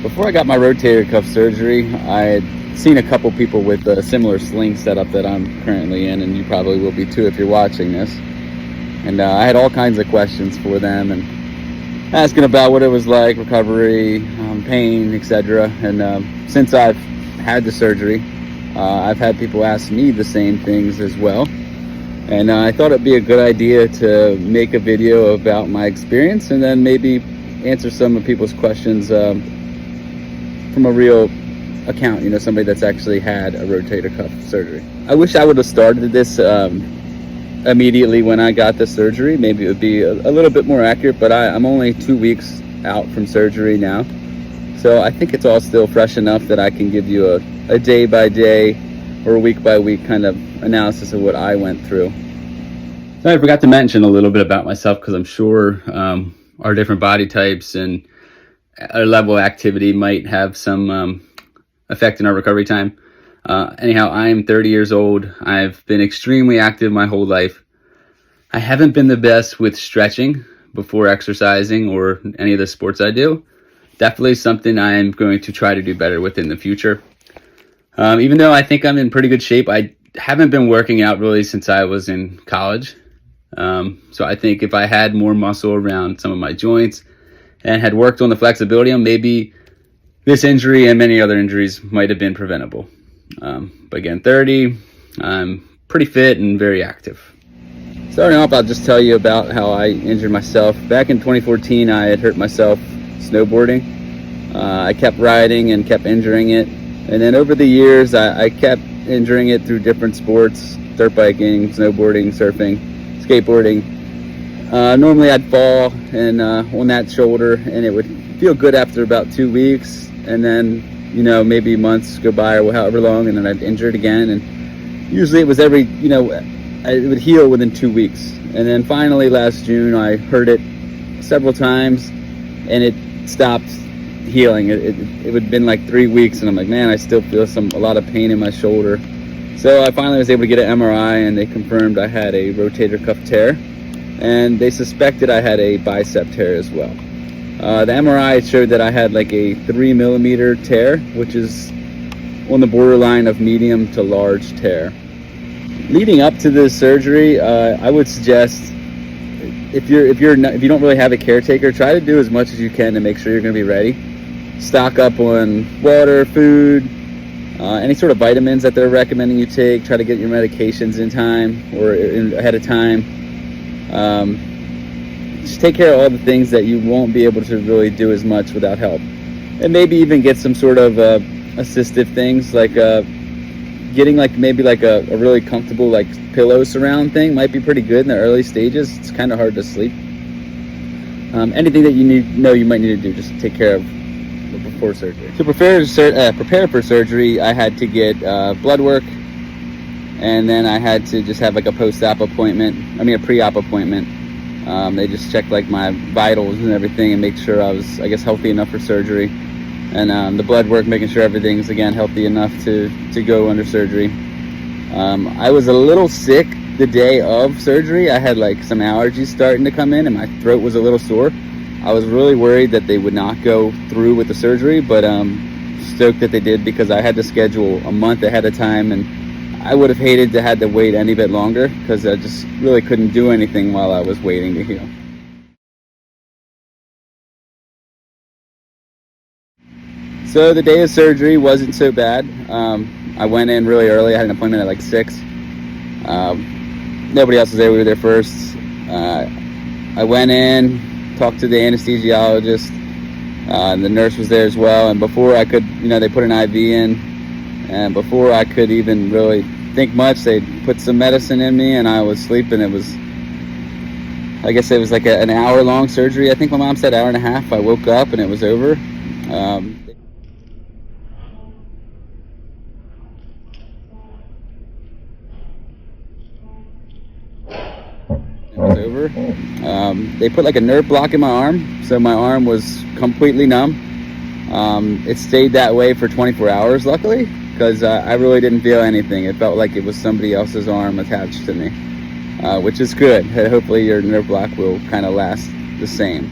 Before I got my rotator cuff surgery, I had seen a couple people with a similar sling setup that I'm currently in, and you probably will be too if you're watching this. And I had all kinds of questions for them and asking about what it was like, recovery, pain, etc. And since I've had the surgery, I've had people ask me the same things as well. And I thought it'd be a good idea to make a video about my experience and then maybe answer some of people's questions from a real account, somebody that's actually had a rotator cuff surgery. I wish I would have started this immediately when I got the surgery. Maybe it would be a little bit more accurate, but I'm only 2 weeks out from surgery now. So I think it's all still fresh enough that I can give you a day by day or a week by week kind of analysis of what I went through. So I forgot to mention a little bit about myself because I'm sure our different body types and our level of activity might have some effect in our recovery time. Anyhow, I'm 30 years old. I've been extremely active my whole life. I haven't been the best with stretching before exercising or any of the sports I do. Definitely something I'm going to try to do better with in the future. Even though I think I'm in pretty good shape, I haven't been working out really since I was in college. So I think if I had more muscle around some of my joints and had worked on the flexibility, maybe this injury and many other injuries might have been preventable. But again, 30, I'm pretty fit and very active. Starting off, I'll just tell you about how I injured myself. Back in 2014, I had hurt myself snowboarding. I kept riding and kept injuring it. And then over the years, I kept injuring it through different sports: dirt biking, snowboarding, surfing, skateboarding. Normally I'd fall and on that shoulder, and it would feel good after about 2 weeks, and then maybe months go by or however long, and then I'd injure it again, and usually it was every it would heal within 2 weeks. And then finally last June I hurt it several times and it stopped healing. It would have been like 3 weeks, and I'm like, man, I still feel a lot of pain in my shoulder. So I finally was able to get an MRI, and they confirmed I had a rotator cuff tear, and they suspected I had a bicep tear as well. The MRI showed that I had like a 3 millimeter tear, which is on the borderline of medium to large tear. Leading up to this surgery, I would suggest if you don't really have a caretaker, try to do as much as you can to make sure you're going to be ready. Stock up on water, food, any sort of vitamins that they're recommending you take. Try to get your medications in time or ahead of time. Just take care of all the things that you won't be able to really do as much without help. And maybe even get some sort of assistive things like getting maybe a really comfortable pillow surround thing might be pretty good in the early stages. It's kind of hard to sleep. Anything that you might need to do, just take care of before surgery. To prepare for surgery, I had to get blood work, and then I had to just have a post-op appointment. A pre-op appointment. They just checked my vitals and everything and make sure I was, healthy enough for surgery. And the blood work, making sure everything's again healthy enough to go under surgery. I was a little sick the day of surgery. I had some allergies starting to come in, and my throat was a little sore. I was really worried that they would not go through with the surgery, but stoked that they did, because I had to schedule a month ahead of time, and I would have hated to had to wait any bit longer because I just really couldn't do anything while I was waiting to heal. So the day of surgery wasn't so bad. I went in really early. I had an appointment at 6. Nobody else was there. We were there first. I went in, talked to the anesthesiologist. The nurse was there as well. And before I could, they put an IV in. And before I could even really think much, they put some medicine in me, and I was sleeping. It was, it was an hour-long surgery. I think my mom said hour and a half. I woke up and it was over. They put a nerve block in my arm, so my arm was completely numb. It stayed that way for 24 hours, luckily, because I really didn't feel anything. It felt like it was somebody else's arm attached to me, which is good. Hopefully your nerve block will kind of last the same.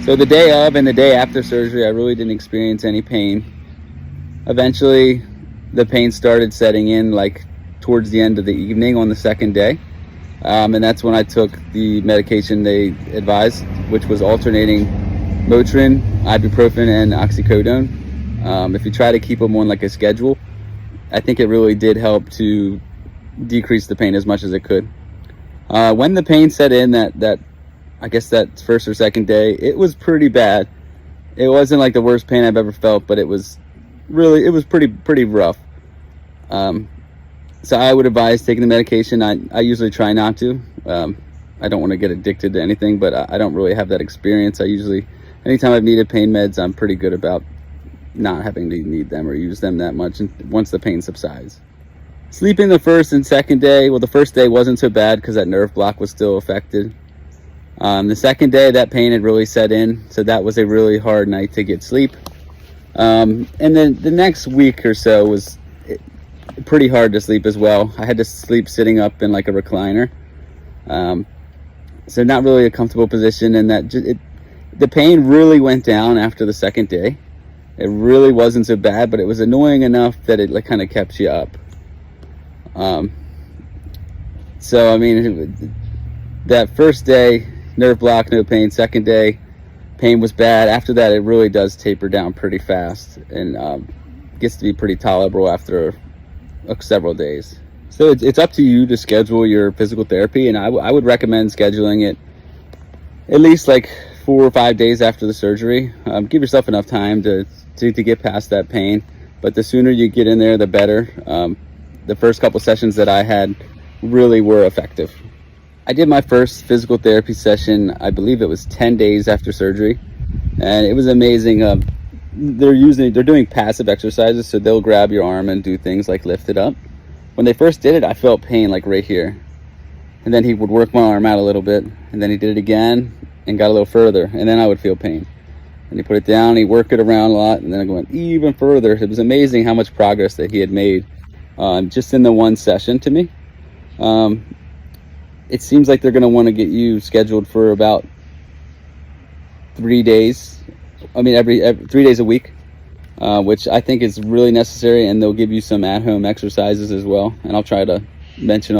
So the day of and the day after surgery, I really didn't experience any pain. Eventually, the pain started setting in like towards the end of the evening on the second day. And that's when I took the medication they advised, which was alternating Motrin, ibuprofen, and oxycodone. If you try to keep them on like a schedule, I think it really did help to decrease the pain as much as it could. When the pain set in, that I guess that first or second day, it was pretty bad. It wasn't like the worst pain I've ever felt, but it was pretty rough. So I would advise taking the medication. I usually try not to. I don't want to get addicted to anything, but I don't really have that experience. Anytime I've needed pain meds, I'm pretty good about not having to need them or use them that much once the pain subsides. Sleeping the first and second day, well, the first day wasn't so bad because that nerve block was still affected. The second day, that pain had really set in, so that was a really hard night to get sleep. And then the next week or so was pretty hard to sleep as well. I had to sleep sitting up in like a recliner, so not really a comfortable position. And the pain really went down after the second day. It really wasn't so bad, but it was annoying enough that it like kind of kept you up. So I mean, that first day, nerve block, no pain. Second day, pain was bad. After that, it really does taper down pretty fast and gets to be pretty tolerable after several days. So it's up to you to schedule your physical therapy, and I would recommend scheduling it at least like 4 or 5 days after the surgery. Give yourself enough time to get past that pain, but the sooner you get in there, the better. The first couple sessions that I had really were effective. I did my first physical therapy session, I believe it was 10 days after surgery, and it was amazing. They're doing passive exercises, so they'll grab your arm and do things like lift it up. When they first did it, I felt pain like right here, and then he would work my arm out a little bit, and then he did it again and got a little further, and then I would feel pain. And he put it down, he worked it around a lot, and then I went even further. It was amazing how much progress that he had made just in the one session to me. It seems like they're going to want to get you scheduled for about 3 days. I mean, every 3 days a week, which I think is really necessary, and they'll give you some at-home exercises as well. And I'll try to mention